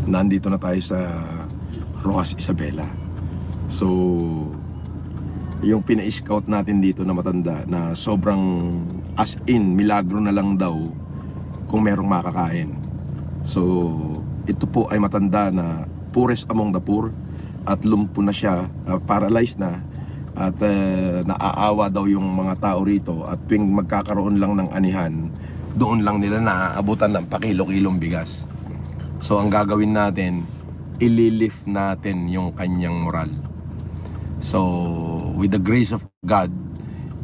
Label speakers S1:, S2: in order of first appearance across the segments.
S1: nandito na tayo sa Rojas Isabela. So yung pina-scout natin dito na matanda na sobrang as in milagro na lang daw kung merong makakain. So ito po ay matanda na poorest among the poor at lumpo na siya, paralyzed na, at naaawa daw yung mga tao rito, at tuwing magkakaroon lang ng anihan, doon lang nila naaabutan ng pakilo-kilong bigas. So ang gagawin natin, ililift natin yung kanyang moral. So with the grace of God,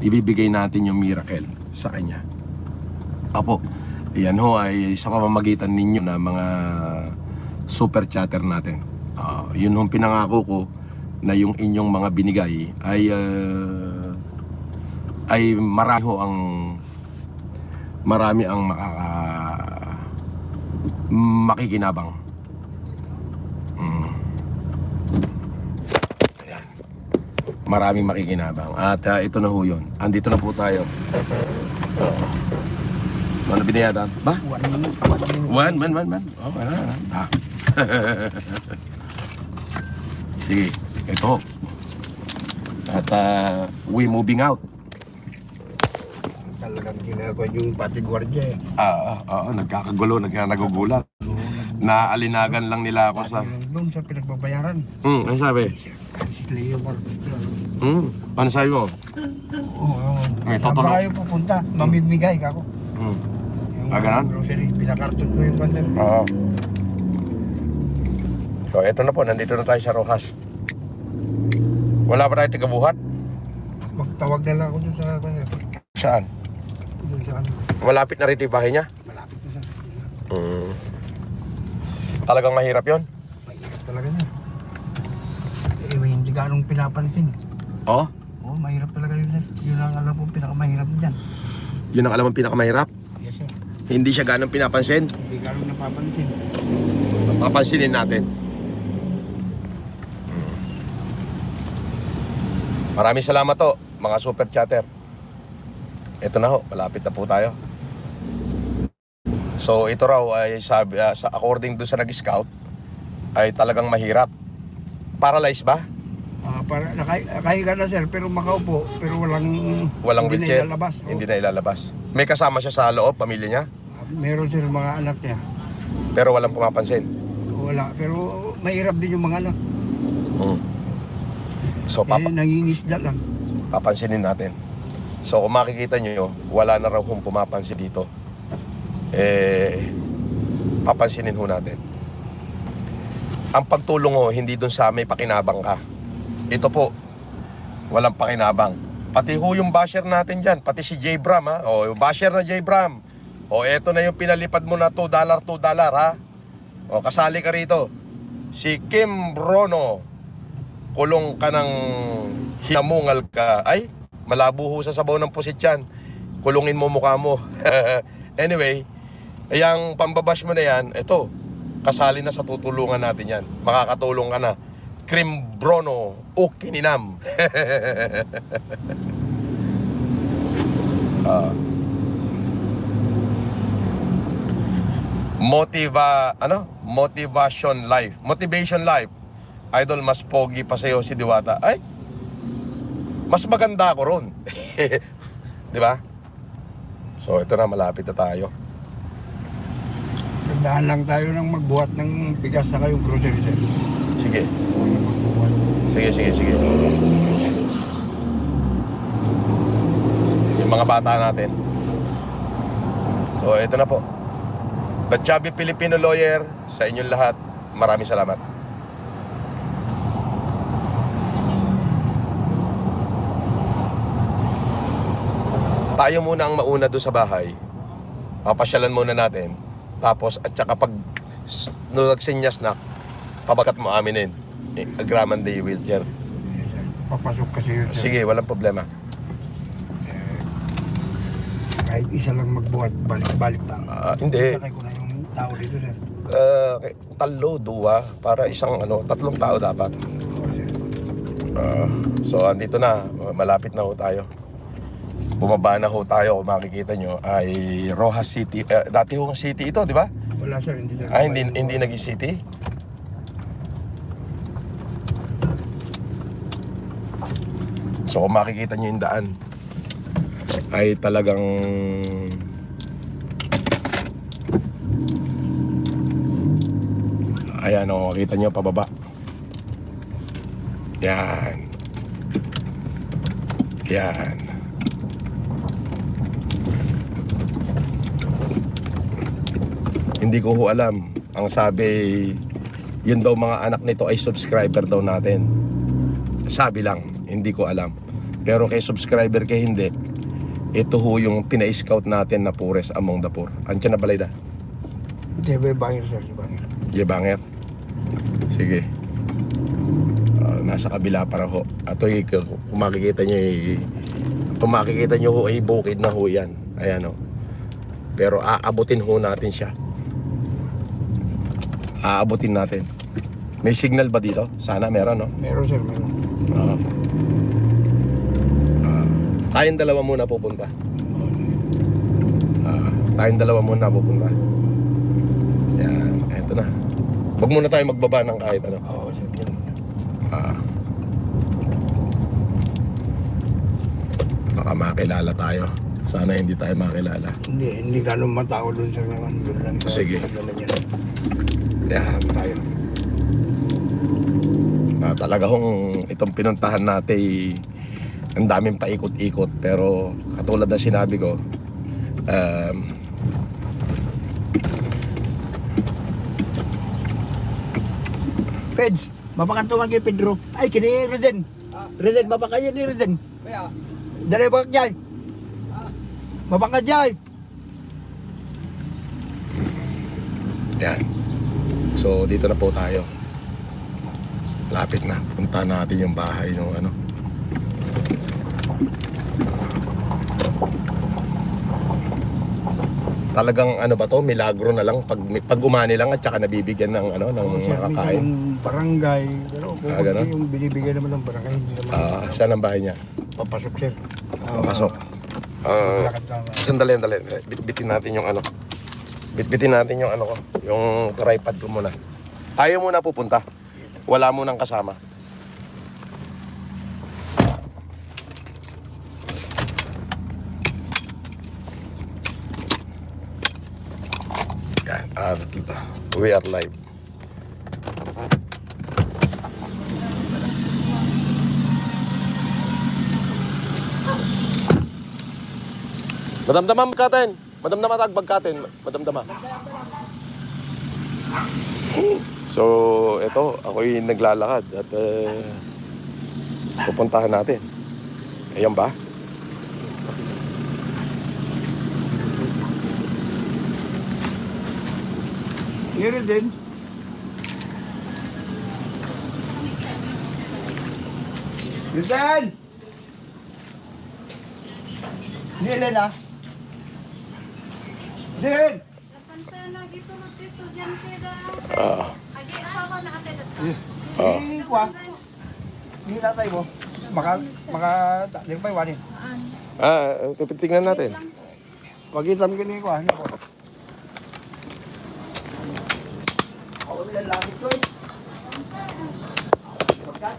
S1: ibibigay natin yung miracle sa kanya. Apo, yan ho ay sa pamamagitan ninyo na mga super chatter natin. Yun hong pinangako ko, na yung inyong mga binigay ay marami ho ang makikinabang. Ayan. Maraming makikinabang. At ito na ho yun. Andito na po tayo. Ano binayatan? Ba? One. Oh, wala. Sige, ito. At we moving out.
S2: Talagang ginagawa yung pati gwardiya eh.
S1: Nagkakagulo, nagugulat. Naalinagan lang nila ako sa...
S2: Doon sa pinagbabayaran.
S1: Ano sabi?
S2: Si Cleo Marcos.
S1: Ano sabi mo?
S2: Oo.
S1: May tutulong.
S2: Tayo pupunta, mamimigay ka ako.
S1: Ganon?
S2: Grocery, pinakarton ko yung banser.
S1: Oo. So eto na po, nandito na tayo sa Rojas. Wala pa tayo tigabuhat?
S2: Magtawag na lang ako doon sa banser.
S1: Saan?
S2: Doon sa ano.
S1: Malapit na rito yung bahay niya?
S2: Malapit na sa.
S1: Talagang mahirap yon?
S2: Mahirap talaga niya. Hindi ganong pinapansin.
S1: Oo?
S2: Oo, mahirap talaga yun sir. Yun ang alam ko pinakamahirap dyan.
S1: Yun ang alam ang pinakamahirap?
S2: Yes sir.
S1: Hindi siya ganong pinapansin?
S2: Hindi ganong napapansin.
S1: Papansinin natin. Maraming salamat to, mga super chatter. Ito na ho, malapit na po tayo. So ito raw ay sabi, according do sa nag-scout, ay talagang mahirap. Paralyzed ba?
S2: Para nakahiga na sir, pero makaupo, pero walang hindi
S1: wheelchair,
S2: na ilalabas.
S1: hindi na ilalabas. May kasama siya sa loob, pamilya niya,
S2: Meron sir mga anak niya.
S1: pero walang pumapansin.
S2: Wala, pero mahirap din yung mga anak.
S1: So
S2: Nangingisda lang.
S1: papansinin natin. So kung makikita nyo, wala na raw hong pumapansin dito. Papansinin ho natin. Ang pagtulong ho, hindi dun sa may pakinabang ka. Ito po, walang pakinabang. Pati ho yung basher natin dyan, pati si J. Bram ha. O, yung basher na J. Bram. O, eto na yung pinalipad mo na $2 ha. O, kasali ka rito. Si Kim Brono, kulong ka ng hinamungal ka. Ay, malabo ho sa sabaw ng pusit yan. Kulungin mo mukha mo. Anyway, yung pambabash mo na yan, ito, kasali na sa tutulungan natin yan. Makakatulong ka na. Kim Brono, Ukininam. Motivation life. Idol, mas pogi pa sa'yo si Diwata. Ay, mas maganda ako ron. Di ba? So, ito na, malapit na tayo.
S2: Nagdaan lang tayo ng magbuhat ng bigas na kayong grocery sir.
S1: Sige.
S2: Magbuhat.
S1: Sige. Yung mga bata natin. So, ito na po. The Chubby Filipino Lawyer, sa inyong lahat, maraming salamat. Tayo muna ang mauna doon sa bahay. Papasyalan muna natin. Tapos, at saka pag nagsinyas na, pabagat mo aminin. Agraman day wheelchair.
S2: Papasok kasi yun sir.
S1: Sige, walang problema.
S2: Kahit isa lang magbuhat, balik-balik lang.
S1: Hindi.
S2: Sakay ko na yung tao dito sir.
S1: Talo, duwa, para isang tatlong tao dapat.
S2: Oo sir.
S1: So andito na, malapit na ho tayo. Bumaba na ho tayo, kung makikita nyo ay Rojas City. Dati hong city ito, di ba?
S2: Wala sir, hindi sir.
S1: Hindi naging city. So kung makikita nyo yung daan, ay talagang ayan o, makita nyo pababa. Yan. Yan. Hindi ko ho alam. Ang sabi, yun daw mga anak nito ay subscriber daw natin. Sabi lang, hindi ko alam. Pero kay subscriber kay hindi, ito ho yung pina-scout natin na Pures Among the Poor. Andiyan na balay da?
S2: Jebe Banger, sir. Banger.
S1: Jebanger. Sige. Nasa kabila para ho. Ato kung makikita nyo kung makikita nyo ho ay bukid na ho yan. Ayan ho. Pero aabutin ho natin siya. Aabutin natin. May signal ba dito? Sana meron, no?
S2: Meron, sir. Meron.
S1: Tayong dalawa muna pupunta. Tayong dalawa muna pupunta. Yan, eto na. Huwag muna tayo magbaba ng kahit ano.
S2: Oo, sir.
S1: Baka makilala tayo. Sana hindi tayo makilala.
S2: Hindi ganun matao doon, sir. Doon lang.
S1: Sige.
S2: Naman yan.
S1: Yan.
S2: Tayo.
S1: Talaga hong itong pinuntahan natin ang daming paikot-ikot, pero katulad na sinabi ko,
S2: Peds, mapakantungan kay Pedro. Ay, kini Reden. Reden, mapakayan ni Reden. Kaya? Dali ba kajay? Mapakajay.
S1: yan. So dito na po tayo. Lapit na. Punta natin yung bahay ng ano. Talagang ano ba to, milagro na lang pag umani lang at saka nabibigyan ng ano ng makakain.
S2: Yung barangay, pero kung
S1: Ganun?
S2: yung binibigyan naman ng barangay, hindi naman
S1: Saan ang bahay niya?
S2: papasok, sir.
S1: Pasok.
S2: Lakad lang.
S1: Sandali. Bitbitin natin yung ano. Bitbitin natin yung ano ko, yung tripod ko muna. Tayo muna pupunta. Wala mo nang kasama. Yan, we are live. Madamdama katen. Madamdama tagbag katen. Madamdama. So, ito, ako'y naglalakad at pupuntahan natin. Ayan ba?
S2: Here din. Reden! Nilen ah. Reden! Kuha. Hindi tatay mo. Di ba iwanin?
S1: Tingnan natin.
S2: Pag-itam ka niya kuha. Ako nila langit ko eh. Pagkat.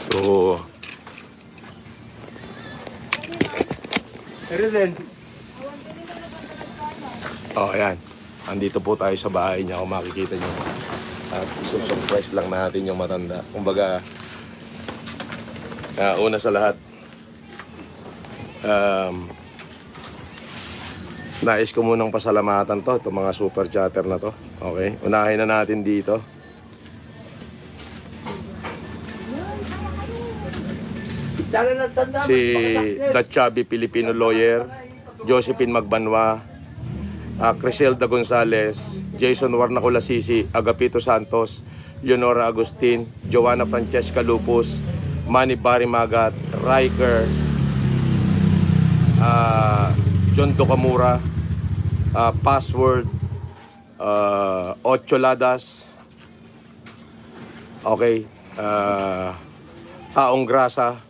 S1: So,
S2: Reden.
S1: ayan. Andito po tayo sa bahay niya kung makikita niyo. At surprise lang natin yung matanda. Kumbaga, una sa lahat, nais ko munang pasalamatan to, itong mga super chatter na to. Okay, unahin na natin dito. Si The Chubby Filipino Lawyer, Josephine Magbanwa, Criselda Gonzales, Jason Warnacula Sisi, Agapito Santos, Leonora Agustin, Joanna Francesca Lupus, Manny Barry Magat, Riker, John Dokamura, Password, Ocho Ladas, okay, Taong Grasa,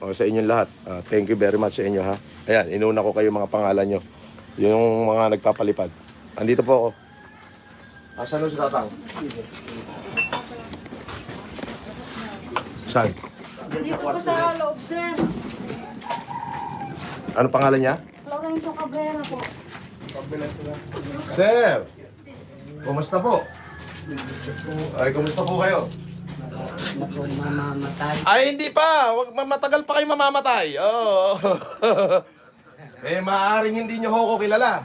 S1: sa inyong lahat. Thank you very much sa inyo ha. Ayan, inuna ko kayo mga pangalan nyo. Yung mga nagpapalipad. Andito po ako. Asan si Tatang? Saan?
S3: Dito po sa loob, sir.
S1: Ano pangalan niya?
S3: Lorenzo Cabrera po.
S1: Sir! Kumusta po? Ay, kumusta po kayo?
S2: Naku, mamamatay.
S1: Ay, hindi pa! Matagal pa kayo mamamatay. Oo. Eh, maaaring hindi nyo ho ko kilala.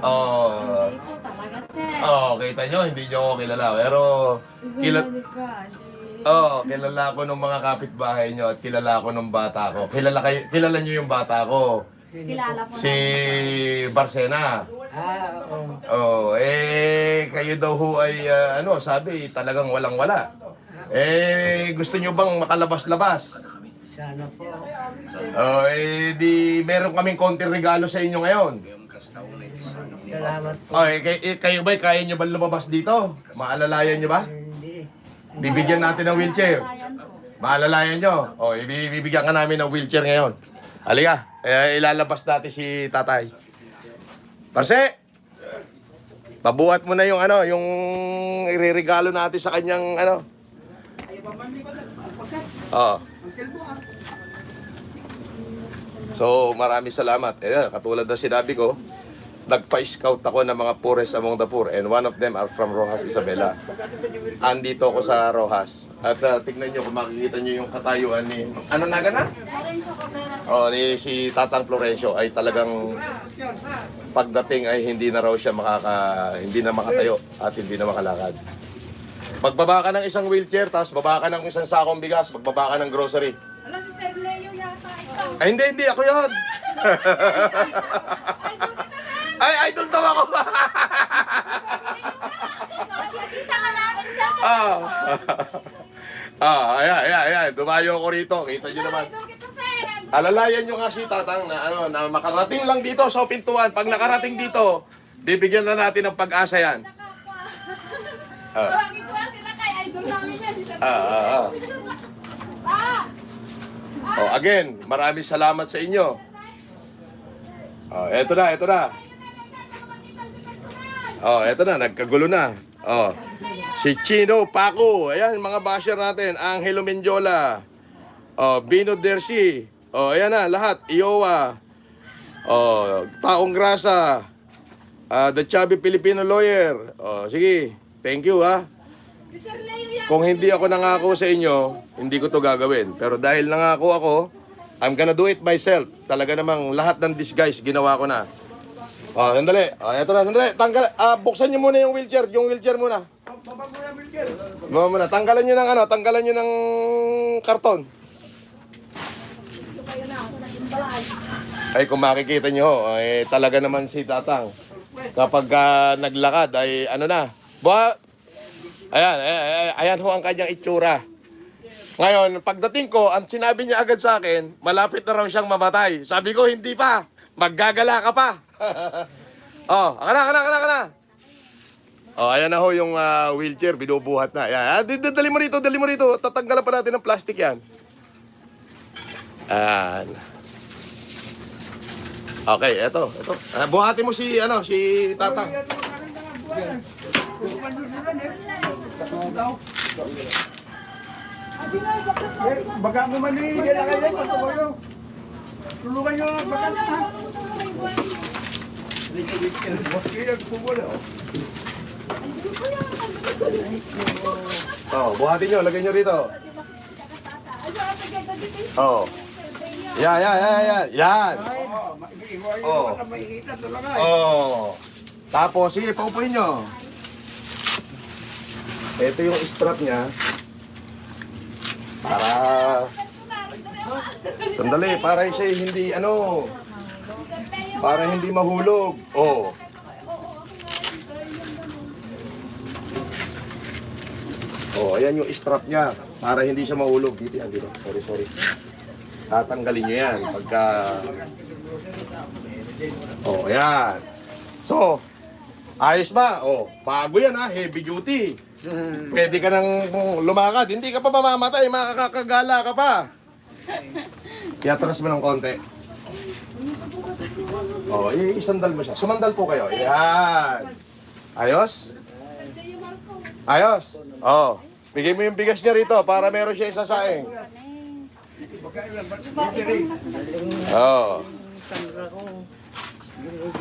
S1: Oh.
S3: Hindi po talaga, sir.
S1: Oh, kita nyo, hindi nyo ako kilala. Pero, kilala ko ng mga kapitbahay nyo at kilala ko ng bata ko. Kilala nyo yung bata ko.
S3: Kilala po
S1: Si Barcena.
S2: Oo.
S1: Oh, kayo daw ho ay, sabi, talagang walang-wala. Gusto nyo bang makalabas-labas?
S2: Sana po.
S1: Oh, di meron kaming konting regalo sa inyo ngayon.
S2: Salamat po.
S1: Oh, kayo ba, kaya nyo ba lumabas dito? Maalalayan nyo ba?
S2: Hindi.
S1: Bibigyan natin ng wheelchair.
S3: Ayan po.
S1: Maalalayan nyo. Oh, ibibigyan ka namin ng wheelchair ngayon. Halika, ilalabas natin si tatay. Parse! Pabuhat mo na yung yung ireregalo natin sa kanyang Oo. So, maraming salamat. Katulad na sinabi ko, nagpa-scout ako ng mga poorest among the poor and one of them are from Rojas, Isabela. Andito ako sa Rojas. At tignan nyo kung makikita nyo yung katayuan ni... Ano na gana?
S3: Lorenzo Cabrera po.
S1: Oh, ni si Tatang Florencio ay talagang pagdating ay hindi na raw siya hindi na makatayo at hindi na makalakad. Magbaba ka ng isang wheelchair, tapos baba ka ng isang sakong bigas, magbaba ka ng grocery.
S3: Alam si Sir Leo yata ito.
S1: Ay, hindi, ako yun. Ay, idol daw ako.
S3: Nakikita ka namin, sir.
S1: Ayan. Dumayo ako rito. Kita nyo naman.
S3: Idol kita, sir.
S1: Alalayan nyo nga si Tatang na makarating lang dito sa pintuan. Pag nakarating dito, bibigyan na natin ng pag-asa yan.
S3: Tawagin ko lang sila kay idol namin yan.
S1: Again, maraming salamat sa inyo. Eto na. Eto na, nagkagulo na. Si Chino Paco, ayan mga basher natin, Angelo Mendiola, Bino Dersi, ayan na, lahat, Iowa, Taong Grasa, The Chubby Filipino Lawyer. Sige, thank you ha.
S3: Sir Leo yan.
S1: Kung hindi ako nangako sa inyo, hindi ko to gagawin. Pero dahil nangako ako, I'm gonna do it myself. Talaga namang lahat ng disguise ginawa ko na. Sandali. Eto na, sandali. Buksan niyo muna yung wheelchair. Yung wheelchair muna. Baba muna. Tanggalan niyo ng karton. Ay, kung makikita niyo, talaga naman si Tatang. Kapag naglakad, ay ayan ho ang kanyang itsura. Ngayon, pagdating ko, ang sinabi niya agad sa akin, malapit na raw siyang mamatay. Sabi ko, hindi pa. Maggagala ka pa. Akana. Ayan na ho yung wheelchair, binubuhat na. Ayan, dali mo rito. Tatanggalan pa natin ng plastic yan. Ayan. Okay, eto. Buhatin mo si Tatang.
S2: Baka mo mali, hindi na kayo, patuloy. Tulungan nyo, baka na ha.
S1: Buhatin nyo, lagay nyo rito. Yan. Tapos, sige, paupuin nyo. Ito yung strap niya. Sandali, para siya hindi, para hindi mahulog. Ayan yung strap niya. Para hindi siya mahulog. Dito. Sorry. Tatanggalin nyo yan. Pagka... ayan. So, ayos ba? Bago yan ha. Heavy duty. Pwede ka nang lumakad. Hindi ka pa mamamatay. Makakagala ka pa. Iatras mo ng konti. Oh, isandal mo siya. Sumandal po kayo. Yan. Ayos? Ayos? Oh. Bigay mo yung bigas niya rito para meron siya isasaing. Oh.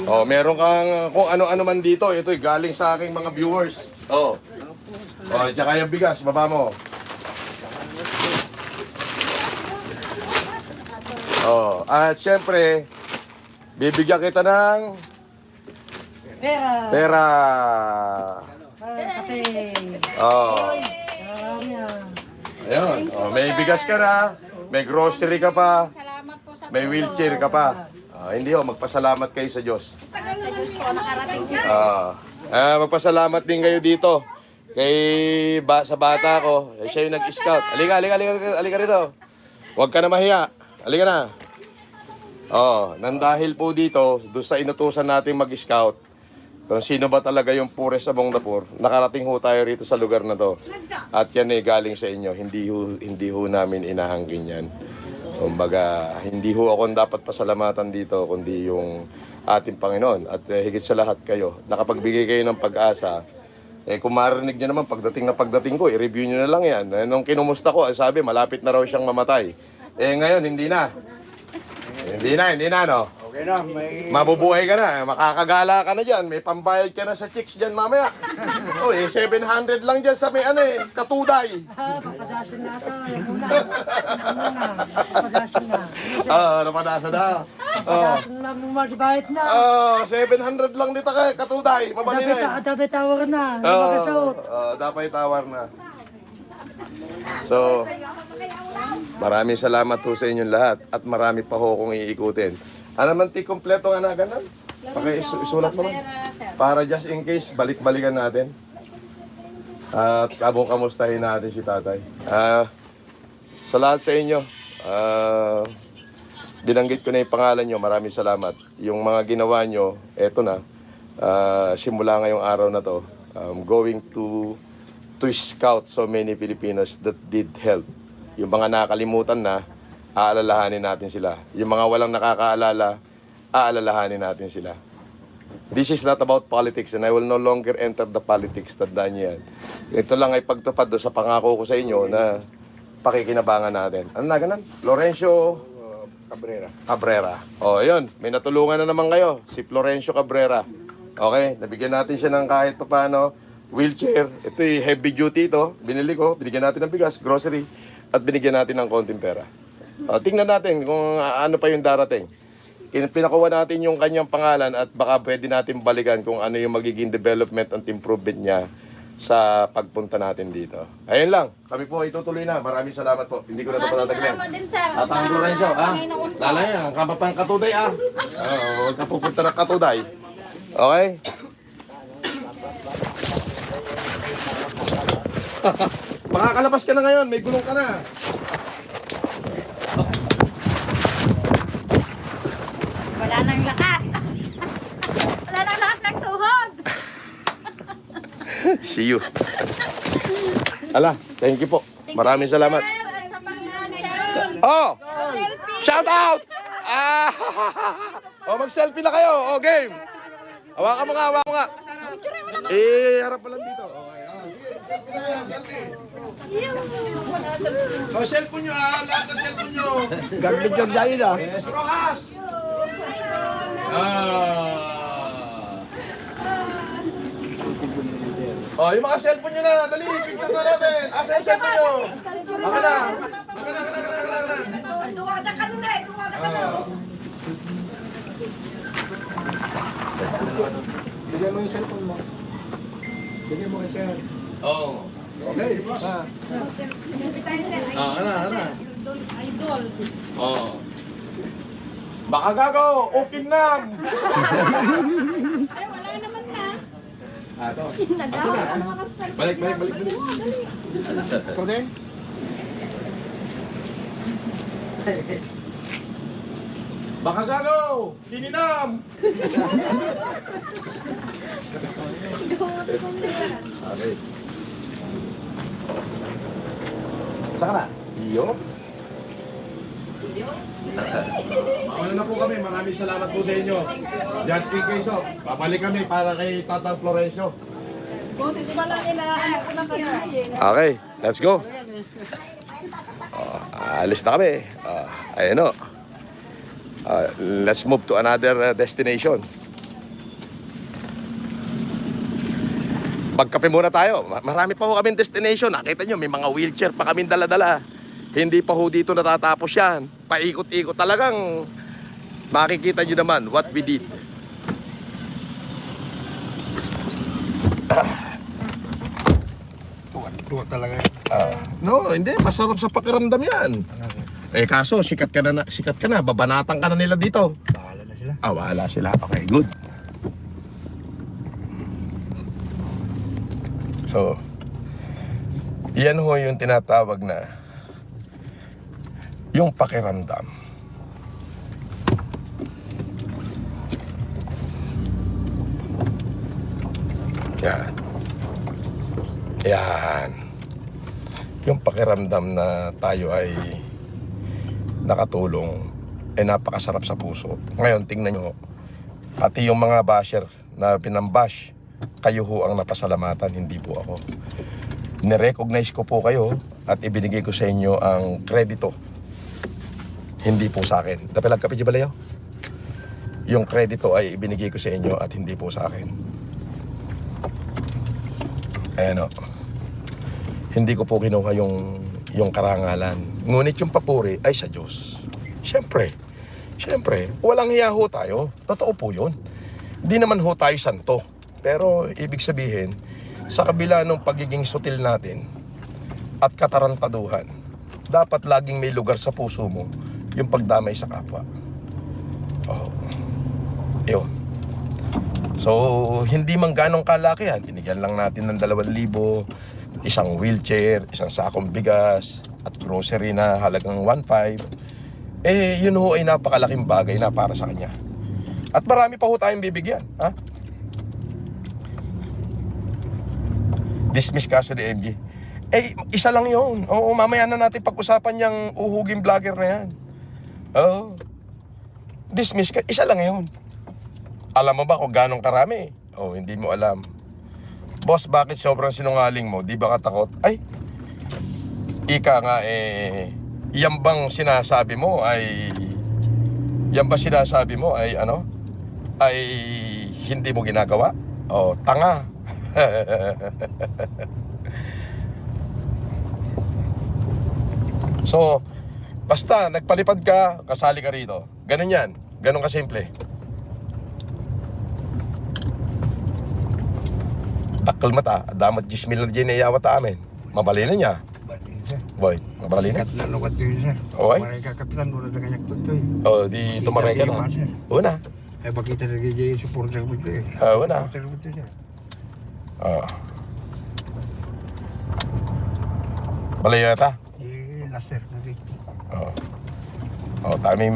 S1: Oh, meron kang kung ano-ano man dito. Ito'y galing sa aking mga viewers. Oh. Oh, tsaka yung bigas, baba mo. Oh, at syempre, bibigyan kita ng
S4: Pera.
S1: pera.
S4: Kape.
S1: Oh.
S4: Marami ah.
S1: Ayun. Oh, may bigas ka na, may grocery ka pa,
S3: Salamat po sa
S1: may wheelchair ka pa. Hindi magpasalamat kayo sa Diyos.
S3: sa Diyos po, nakarating siya.
S1: Magpasalamat din kayo dito. Sa bata ko, siya yung nag-scout. Halika rito. Huwag ka na mahiya. Halika na. Nang dahil po dito, doon sa inutusan natin mag-scout, kung sino ba talaga yung purest among the poor, nakarating ho tayo rito sa lugar na to. At yan ay galing sa inyo, hindi ho namin inahangkin yan. Kumbaga, hindi ho ako dapat pasalamatan dito, kundi yung ating Panginoon. At higit sa lahat kayo, nakapagbigay kayo ng pag-asa. Kung marinig nyo naman, pagdating ko, i-review nyo na lang yan. Nung kinumusta ko, sabi, malapit na raw siyang mamatay. Ngayon, hindi na. Hindi na, no?
S2: Okay na, may...
S1: Mabubuhay ka na, makakagala ka na dyan, may pambayad ka na sa chicks dyan mamaya. 700 lang dyan sa may katuday.
S4: Papadasin na ito. Yung muna. Papadasin na.
S1: Napadasa na.
S4: Papadasin na mo magbayad na.
S1: 700 lang dito kay katuday, mabali na eh.
S4: Dapat tawag na. Magasot.
S1: Dapat tawar na. So, maraming salamat po sa inyong lahat at marami pa ho kong iikutin. Ano man kompleto nga na ganun? Isulat mo man. Para just in case, balik-balikan natin. At kamustahin natin si tatay. Sa lahat sa inyo, binanggit ko na yung pangalan nyo, maraming salamat. Yung mga ginawa nyo, eto na, simula ngayong araw na to, going to scout so many Filipinos that did help. Yung mga nakalimutan na, aalalahanin natin sila. Yung mga walang nakakaalala, aalalahanin natin sila. This is not about politics and I will no longer enter the politics. Tandaan niyo yan. Ito lang ay pagtupad do sa pangako ko sa inyo na pakikinabangan natin. Ano na ganun? Florencio Cabrera. Yun. May natulungan na naman kayo. Si Florencio Cabrera. Okay, nabigyan natin siya ng kahit paano wheelchair. Ito heavy duty ito. Binili ko. Binigyan natin ng bigas, grocery. At binigyan natin ng konting pera. Tingnan natin kung ano pa yung darating. Pinakuha natin yung kanyang pangalan at baka pwede natin balikan kung ano yung magiging development at improvement niya sa pagpunta natin dito. Ayun lang. Kami po itutuloy na. Maraming salamat po. Hindi ko na ito patatagalin.
S3: Salamat din, sir.
S1: At ang Lorenzo, lalay yan. Ang kapapang katuday, huwag ka pupunta ng katuday. Okay? Makakalabas ka na ngayon. May gulong ka na.
S3: Wala nang lakas. Wala nang lakas ng tuhod.
S1: See you. Ala, thank you po. Maraming salamat.
S3: Sir, at sa Panginoon, sir.
S1: Shout out! Mag-selfie na kayo. Game. Hawakan mo nga. Harap mo lang dito. Okay, sige, selfie na yan, selfie. Cellphone nyo lahat ng cellphone nyo.
S2: Garbage job dahil ah.
S1: Yes, Rojas! Yung mga cellphone nyo na, dali, picture na natin. Asa yung cellphone nyo? Baka na.
S3: Duwada ka nun eh. Duwada ka nun.
S2: Bigyan mo yung cellphone mo. Bigyan mo yung cellphone.
S1: Okay, boss. Ana.
S3: Idol.
S1: Baka gago, okay na.
S3: Ay, wala naman na.
S1: Ito.
S3: Nagawa ka naman kasi sa
S1: Balik.
S2: Ito din?
S1: Baka gago, kininam. Okay. Saan ka na? Iyo? na po kami. Maraming salamat po sa inyo. Just in case, babalik kami para kay Tatang Florencio. Okay, let's go. Alis na kami. Ayun o. Let's move to another destination. Magkape muna tayo. Marami pa ho kaming destination. Nakita nyo, may mga wheelchair pa kaming dala-dala. Hindi pa ho dito natatapos yan. Paikot-ikot talagang makikita nyo naman what we did.
S2: Tuwa talaga.
S1: No, hindi. Masarap sa pakiramdam yan. Eh kaso, sikat ka na. Babanatan ka na nila dito.
S2: Bahala na sila.
S1: Wala sila. Okay, good. So, yan ho yung tinatawag na yung pakiramdam. Yan. Yan. Yung pakiramdam na tayo ay nakatulong ay napakasarap sa puso. Ngayon, tingnan nyo, pati yung mga basher na pinambash, kayo ho ang napasalamatan, hindi po ako. Nirecognize ko po kayo at ibinigay ko sa inyo ang kredito. Hindi po sa akin. Dapilag kapi balayo. Yung kredito ay ibinigay ko sa inyo at hindi po sa akin. Ayan o. Hindi ko po kinuha yung karangalan. Ngunit yung papuri ay sa Diyos. Siyempre, walang hiya ho tayo. Totoo po yun. Hindi naman ho tayo santo. Pero ibig sabihin, sa kabila ng pagiging sutil natin at katarantaduhan, dapat laging may lugar sa puso mo yung pagdamay sa kapwa. Oh. Yun. So, hindi man ganong kalakihan. Binigyan lang natin ng 2,000, isang wheelchair, isang sakong bigas, at grocery na halagang 1,500. Eh, yun ho ay napakalaking bagay na para sa kanya. At marami pa ho tayong bibigyan. Ha? Dismiss kaso ni MG. Eh, isa lang yun. Oo, mamaya na natin pag-usapan yung uhuging vlogger na yan. Oo. Dismiss ka, isa lang yun. Alam mo ba kung ganong karami? Oh, hindi mo alam. Boss, bakit sobrang sinungaling mo? Di ba katakot? Ay, ika nga yan bang sinasabi mo ay ano? Ay hindi mo ginagawa? Oh, tanga. So, basta nagpalipad ka, kasali ka rito. Ganun yan. Ganun kasimple. Takal mata, damat 10 mil na dyan na iyawa ta amin. Mabali na niya.
S2: Batin sir.
S1: Boy, mabali na.
S2: Kat na lukat yun sir.
S1: Okay.
S2: Maray ka kapitan doon na kanyak tutoy.
S1: Oh, di tumaray ka na. Una.
S2: Ay bakita na gaya yung supporter mo ito eh.
S1: Una.
S2: Supporter mo ito sir.
S1: Balay yata.
S2: Eh, last sir. Okay.
S1: Tami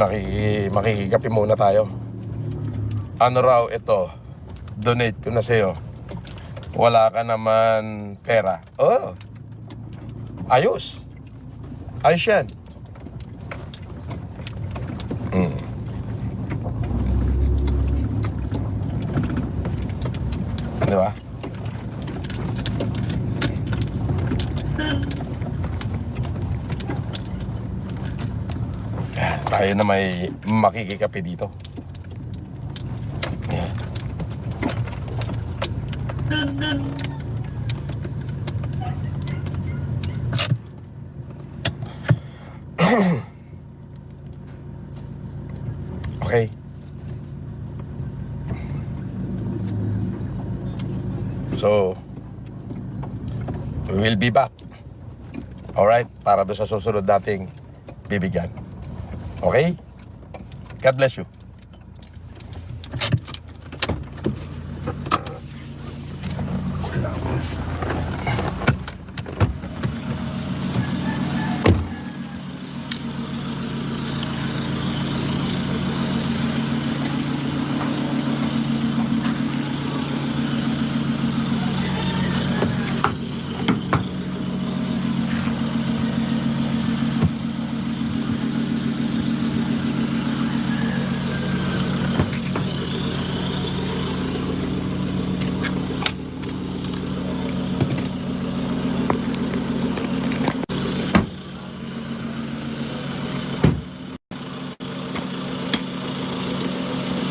S1: makikikapi muna tayo. Ano raw ito? Donate ko na sa'yo. Wala ka naman pera. Oh. Ayos. Ayos yan. Di ba? Tayo na may makikikape dito. Yan. Okay. So, we will be back. Alright? Para doon sa susunod nating bibigyan. Okay? God bless you.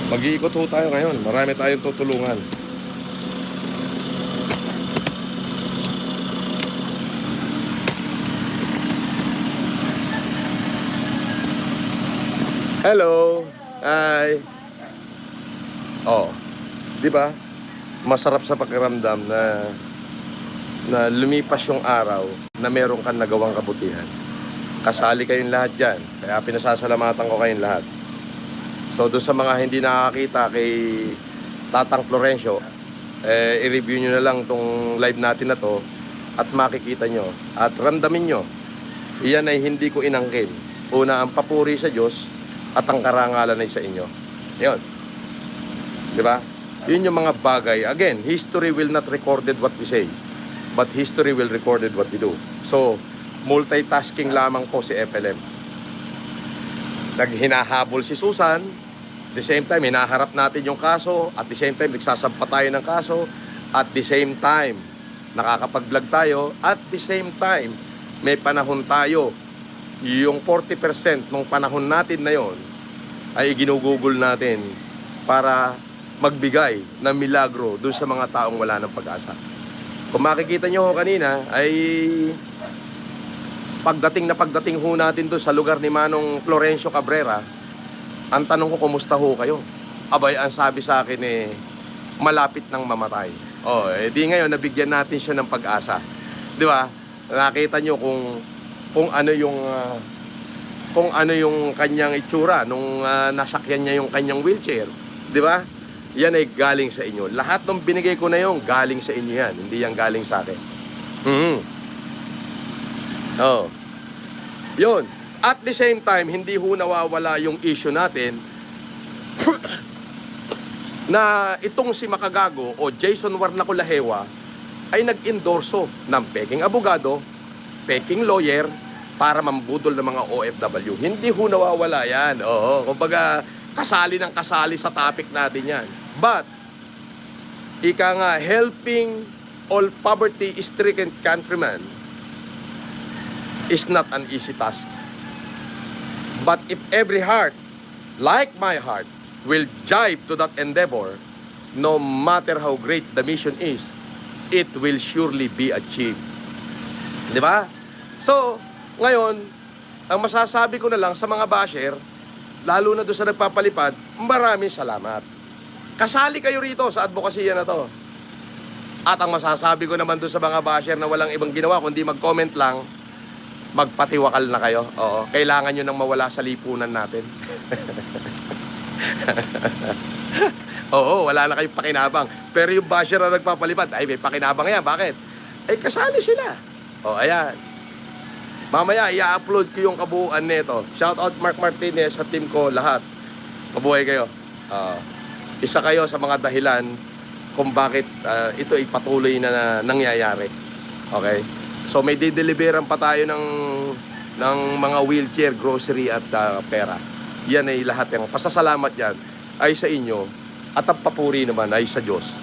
S1: Mag-iikot ho tayo ngayon. Marami tayong tutulungan. Hello. Hi. Oh. 'Di ba? Masarap sa pakiramdam na lumipas yung araw na meron kang nagawang kabutihan. Kasali kayong lahat dyan. Kaya pinasasalamatan ko kayong lahat. So doon sa mga hindi nakakita kay Tatang Florencio, i-review nyo na lang tong live natin na to at makikita nyo at ramdamin nyo. Iyan ay hindi ko inangkin. Una, ang papuri sa Diyos at ang karangalan ay sa inyo. Yun. Di ba? Yun yung mga bagay. Again, history will not recorded what we say, but history will recorded what we do. So, multitasking lamang po si FLM. Naghinahabol si Susan, the same time, hinaharap natin yung kaso, at the same time, nagsasampa tayo ng kaso, at the same time, nakakapag-vlog tayo, at the same time, may panahon tayo. Yung 40% ng panahon natin na yon ay ginugugol natin para magbigay ng milagro dun sa mga taong wala ng pag-asa. Kung makikita nyo kanina, ay pagdating ho natin doon sa lugar ni Manong Florencio Cabrera, ang tanong ko, kumusta ho kayo? Abay, ang sabi sa akin malapit nang mamatay. Di ngayon, nabigyan natin siya ng pag-asa. Di ba? Nakita nyo kung ano yung kanyang itsura nung nasakyan niya yung kanyang wheelchair. Di ba? Yan ay galing sa inyo. Lahat ng binigay ko na yung galing sa inyo yan. Hindi yan galing sa akin. Yun. At the same time, hindi ho nawawala yung issue natin na itong si Makagago o Jason Warnaculahewa ay nag-endorso ng peking abogado, peking lawyer para mambudol ng mga OFW. Hindi ho nawawala yan. Kumbaga, kasali ng kasali sa topic natin yan. But, ika nga, helping all poverty-stricken countrymen is not an easy task. But if every heart, like my heart, will jive to that endeavor, no matter how great the mission is, it will surely be achieved. Di ba? So, ngayon, ang masasabi ko na lang sa mga basher, lalo na doon sa nagpapalipad, maraming salamat. Kasali kayo rito sa advokasya na to. At ang masasabi ko naman doon sa mga basher na walang ibang ginawa, kundi mag-comment lang, magpatiwakal na kayo. Oo, kailangan nyo nang mawala sa lipunan natin. Oo, wala na kayong pakinabang. Pero yung basher na nagpapalipad, ay may pakinabang yan. Bakit? Ay kasali sila. Ayan. Mamaya, i-upload ko yung kabuuan nito. Shout out Mark Martinez sa team ko, lahat. Mabuhay kayo. Isa kayo sa mga dahilan kung bakit ito ay patuloy na nangyayari. Okay? So may dideliveran pa tayo ng mga wheelchair, grocery at pera. Yan ay lahat yung pasasalamat yan ay sa inyo at ang papuri naman ay sa Diyos.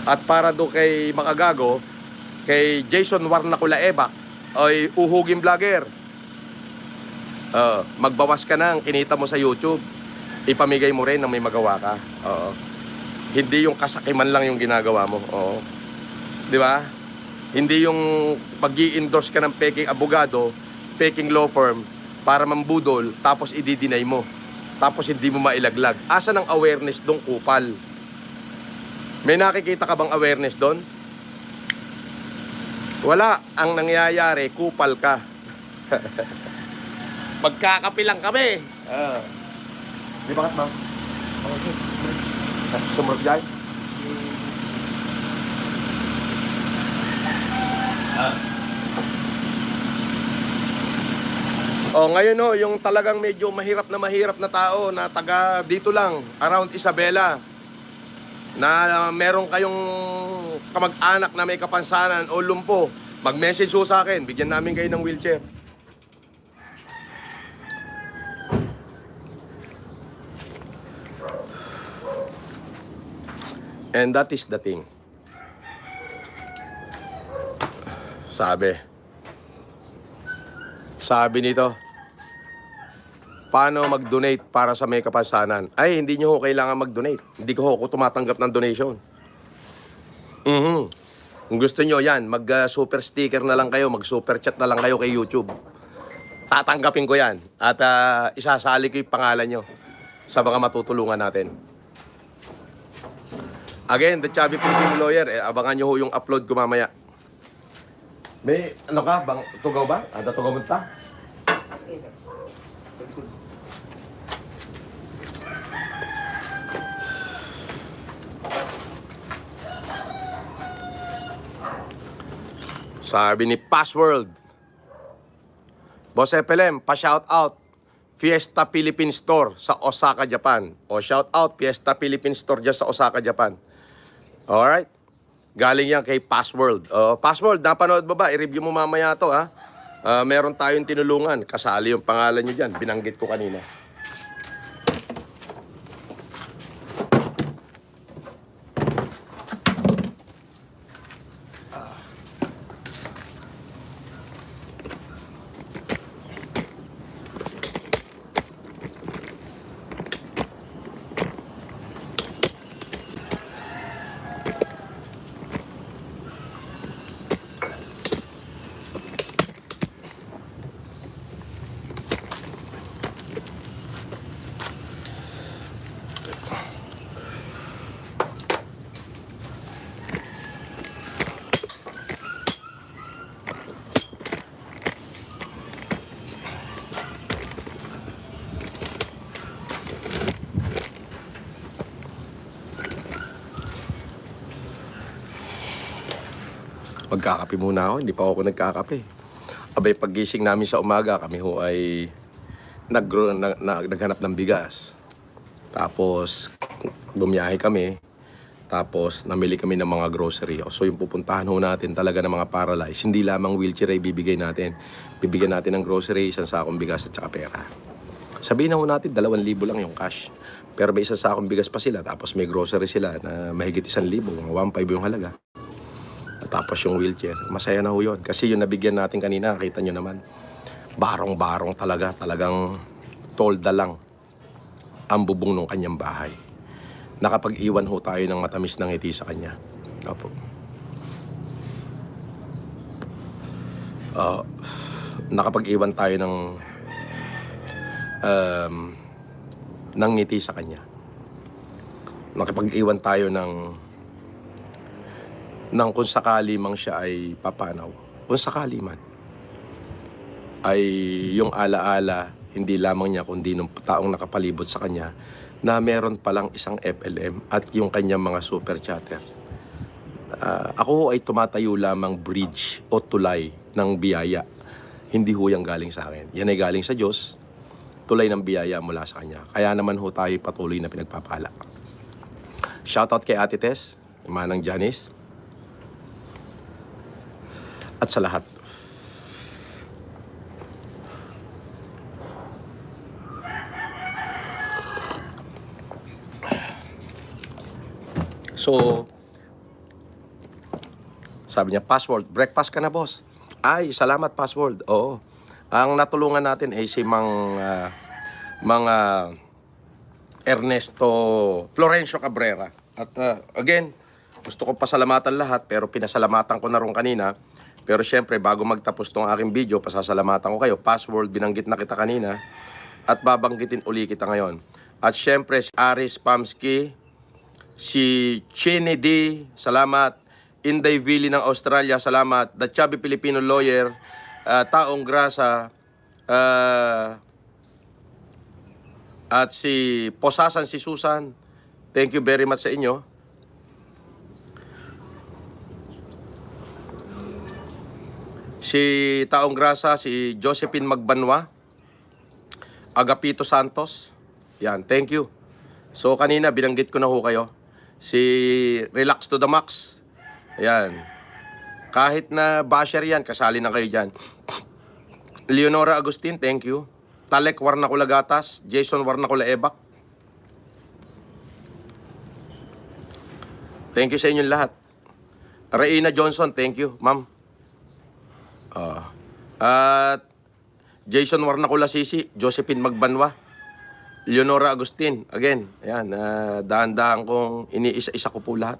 S1: At para do kay Makagago, kay Jason Warnaculahewa, ay uhuging vlogger. Magbawas ka ng kinita mo sa YouTube. Ipamigay mo rin nang may magawa ka. Hindi yung kasakiman lang yung ginagawa mo. Di ba? Hindi yung pag-i-endorse ka ng peking abogado, peking law firm para mambudol, tapos i-deny mo. Tapos hindi mo mailaglag. Asan ang awareness dong kupal? May nakikita ka bang awareness doon? Wala. Ang nangyayari, kupal ka. Magkakapilang kami. Di ba, ma'am? Okay. Sumurot dyan? Ngayon yung talagang medyo mahirap na tao na taga dito lang, around Isabela, na meron kayong kamag-anak na may kapansanan o lumpo, mag-message ho sa akin, bigyan namin kayo ng wheelchair. And that is the thing. Sabi nito, paano mag-donate para sa may kapansanan. Ay, hindi nyo ho kailangan mag-donate. Hindi ko ho ako tumatanggap ng donation. Kung gusto nyo yan, mag-super sticker na lang kayo, mag-super chat na lang kayo kay YouTube. Tatanggapin ko yan. At isasali ko yung pangalan nyo sa mga matutulungan natin. Again, The Chubby Filipino Lawyer. Abangan nyo ho yung upload ko mamaya. May, ano ka? Tugaw ba? Ada tugaw mo ta? Sabi ni Passworld, Boss FLM, pa-shout out Fiesta Philippine Store sa Osaka, Japan. O shout out Fiesta Philippine Store dyan sa Osaka, Japan. Alright? Galing yan kay Passworld. Passworld, napanood mo ba? I-review mo mamaya to, ha? Meron tayong tinulungan. Kasali yung pangalan nyo dyan. Binanggit ko kanina. Magkakape muna ako, hindi pa ako nagkakape. Abay, paggising namin sa umaga, kami ho ay naghanap ng bigas. Tapos, bumiyahe kami. Tapos, namili kami ng mga grocery. So, yung pupuntahan ho natin talaga ng mga paralyzed, hindi lamang wheelchair ay bibigay natin. Bibigyan natin ng grocery, isang sakong bigas at saka pera. Sabihin na ho natin, 2,000 lang yung cash. Pero may isang sakong bigas pa sila, tapos may grocery sila na mahigit 1,000, mga 1,500 yung halaga. Tapos yung wheelchair, masaya na ho yun. Kasi yung nabigyan natin kanina, kita nyo naman, barong-barong talaga, talagang tolda lang ang bubong ng kanyang bahay. Nakapag-iwan ho tayo ng matamis na ngiti sa kanya. Opo. Nakapag-iwan tayo ng ngiti sa kanya. Nakapag-iwan tayo ng kung sakali mang siya ay papanaw, kung sakali man, ay yung alaala, hindi lamang niya kundi ng taong nakapalibot sa kanya, na meron palang isang FLM at yung kanyang mga super chatter. Ako ay tumatayo lamang bridge o tulay ng biyaya. Hindi ho yan galing sa akin. Yan ay galing sa Diyos, tulay ng biyaya mula sa Kanya. Kaya naman ho tayo patuloy na pinagpapala. Shoutout kay Ate Tess, Manang Janice, at sa lahat. So, sabi niya, Password, breakfast ka na, boss. Ay, salamat, Password. Oo. Ang natulungan natin ay si mga Ernesto Florencio Cabrera. At again, gusto ko pasalamatan lahat, pero pinasalamatan ko na rin kanina. Pero syempre, bago magtapos tong aking video, pasasalamatan ko kayo. Password, binanggit na kita kanina. At babanggitin uli kita ngayon. At syempre, si Aris Pamsky, si Chinny D, salamat. Inday Vili ng Australia, salamat. The Chubby Filipino Lawyer, Taong Grasa, at si Posasan, si Susan. Thank you very much sa inyo. Si Taong Grasa, si Josephine Magbanwa, Agapito Santos. Yan, thank you. So kanina binanggit ko na ho kayo. Si Relax to the Max. Yan. Kahit na basher yan, kasali na kayo dyan. Leonora Agustin, thank you. Talek Warnacula Gatas, Jason Warnacula Ebak. Thank you sa inyong lahat. Reina Johnson, thank you, ma'am. At Jason Warnacula Sisi, Josephine Magbanwa. Leonora Agustin, again, ayan, dahan-dahan kong iniisa-isa ko po lahat.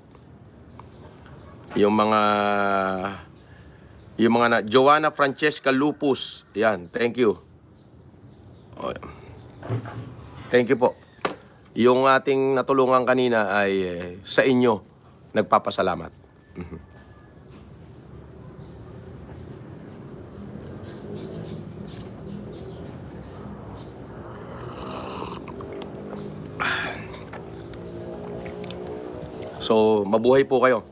S1: Yung mga Joanna Francesca Lupus, ayan, thank you. Oh, thank you po. Yung ating natulungan kanina ay sa inyo, nagpapasalamat. So, mabuhay po kayo.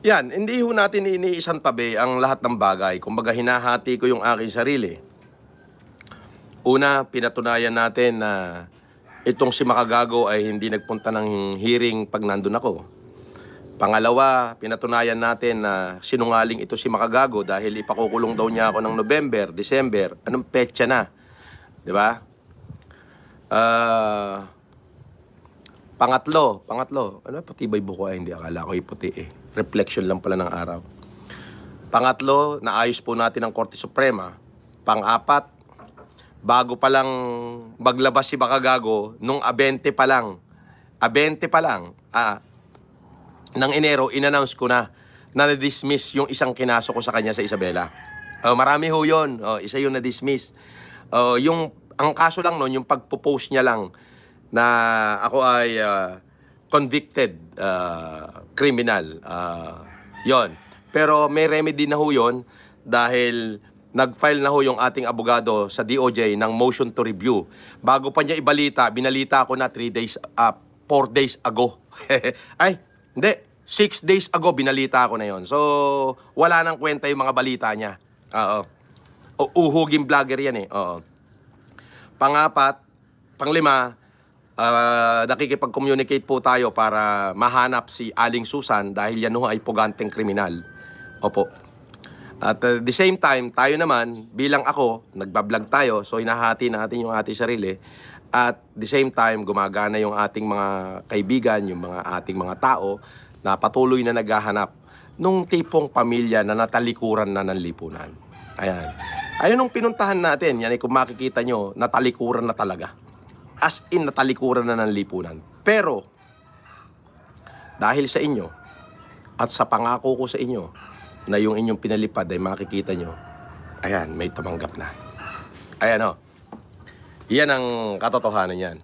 S1: Yan, hindi ho natin iniisang tabi ang lahat ng bagay. Kumbaga, hinahati ko yung aking sarili. Una, pinatunayan natin na itong si Makagago ay hindi nagpunta ng hearing pag nandun ako. Pangalawa, pinatunayan natin na sinungaling ito si Makagago dahil ipakukulong daw niya ako ng November, December. Anong petsa na? Di ba? Pangatlo. Ano, puti ba yung buko? Ay, hindi, akala ko puti eh. Reflection lang pala ng araw. Pangatlo, naayos po natin ang Korte Suprema. Pang-apat, bago pa lang maglabas si Makagago, nung 20 pa lang, ng Enero, inannounce ko na na-dismiss yung isang kinaso ko sa kanya sa Isabela. Marami ho yun. Isa yung na-dismiss. Ang kaso lang nun, yung pagpo-post niya lang na ako ay convicted criminal. Yon. Pero may remedy na ho yun dahil nag-file na ho yung ating abogado sa DOJ ng motion to review. Bago pa niya binalita ko na 4 days ago. Ay, hindi. 6 days ago, binalita ko na yon. So, wala nang kwenta yung mga balita niya. Oo. Uhuging vlogger yan eh. Oo. Pangapat, panglima, nakikipag-communicate po tayo para mahanap si Aling Susan dahil yan ho ay puganteng kriminal. Opo. At the same time, tayo naman, bilang ako, nagbablog tayo, so hinahati natin yung ating sarili. At the same time, gumagana yung ating mga kaibigan, yung mga ating mga tao na patuloy na naghahanap nung tipong pamilya na natalikuran na ng lipunan. Ayan. Ayun nung pinuntahan natin, yan ay kung makikita nyo, natalikuran na talaga. As in, natalikuran na ng lipunan. Pero, dahil sa inyo, at sa pangako ko sa inyo, na yung inyong pinalipad ay makikita nyo, ayan, may tumanggap na. Ayan o. Yan ang katotohanan yan.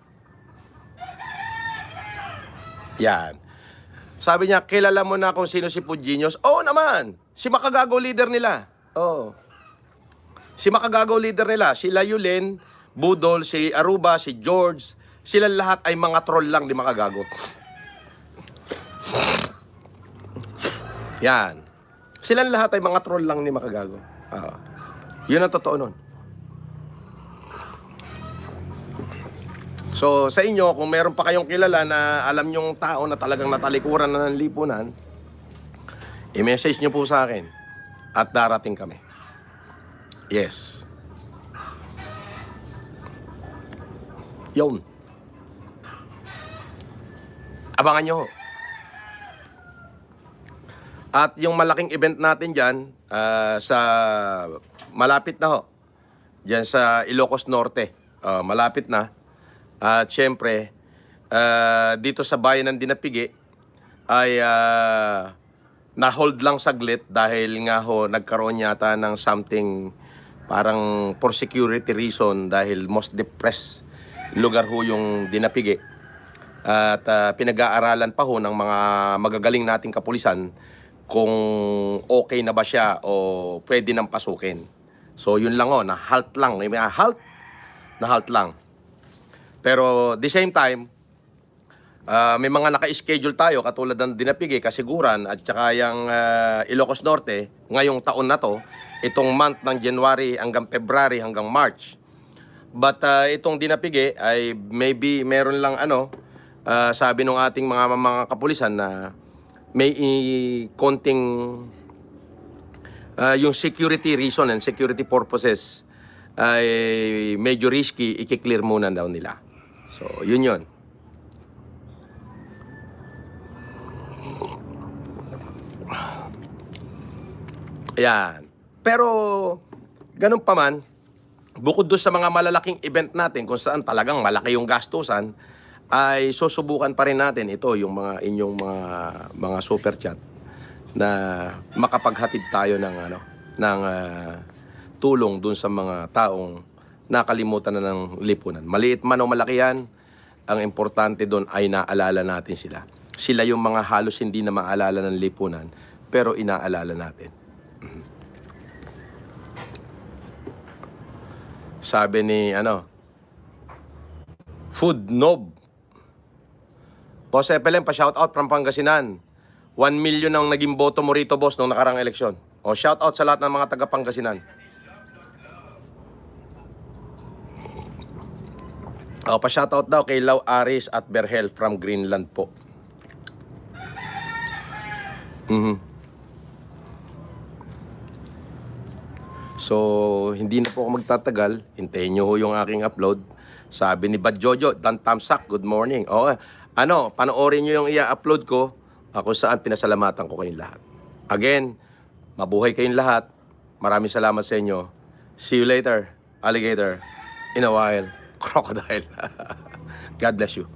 S1: Yan. Sabi niya, kilala mo na kung sino si Pudjinos? Oo naman. Si Makagago leader nila. Oo. Si Makagago leader nila. Sila Yulin, Budol, si Aruba, si George. Sila lahat ay mga troll lang ni Makagago. Yan. Sila lahat ay mga troll lang ni Makagago. Yun ang totoo nun. So, sa inyo, kung meron pa kayong kilala na alam nyong tao na talagang natalikuran na ng lipunan, i-message nyo po sa akin at darating kami. Yes. Yun. Abangan nyo. At yung malaking event natin dyan, sa malapit na ho, dyan sa Ilocos Norte, malapit na. At syempre, dito sa bayan ng Dinapigi ay na-hold lang saglit dahil nga ho nagkaroon yata ng something parang for security reason dahil most depressed lugar ho yung Dinapigi. At pinag-aaralan pa ho ng mga magagaling nating kapulisan kung okay na ba siya o pwede nang pasukin. So yun lang ho, na-halt lang. May na-halt lang. Pero the same time, may mga naka-schedule tayo katulad ng Dinapigi, Kasiguran at saka yung Ilocos Norte ngayong taon na to, itong month ng January hanggang February hanggang March. But itong Dinapigi ay maybe meron lang sabi ng ating mga kapulisan na may konting yung security reason and security purposes ay medyo risky, i-clear muna daw nila. So, yun. Ayan. Pero, ganun pa man, bukod doon sa mga malalaking event natin kung saan talagang malaki yung gastusan, ay susubukan pa rin natin ito, yung mga inyong mga super chat na makapaghatid tayo ng tulong doon sa mga taong nakalimutan na ng lipunan. Maliit man o malaki yan, ang importante doon ay naalala natin sila. Sila yung mga halos hindi na maalala ng lipunan, pero inaalala natin. Sabi ni Food Nob, Boss Epelem, pa-shoutout from Pangasinan. 1 million ang naging boto mo rito, boss, nung nakarang eleksyon. O, shoutout sa lahat ng mga taga Pangasinan. O, pa-shoutout daw kay Lau Aris at Berhel from Greenland po. So, hindi na po ako magtatagal. Hintayin nyo ho yung aking upload. Sabi ni Bad Jojo, Dan Tamsak, good morning. O, panoorin nyo yung i-upload ko, kung saan pinasalamatan ko kayong lahat. Again, mabuhay kayong lahat. Maraming salamat sa inyo. See you later, alligator. In a while, crocodile. God bless you.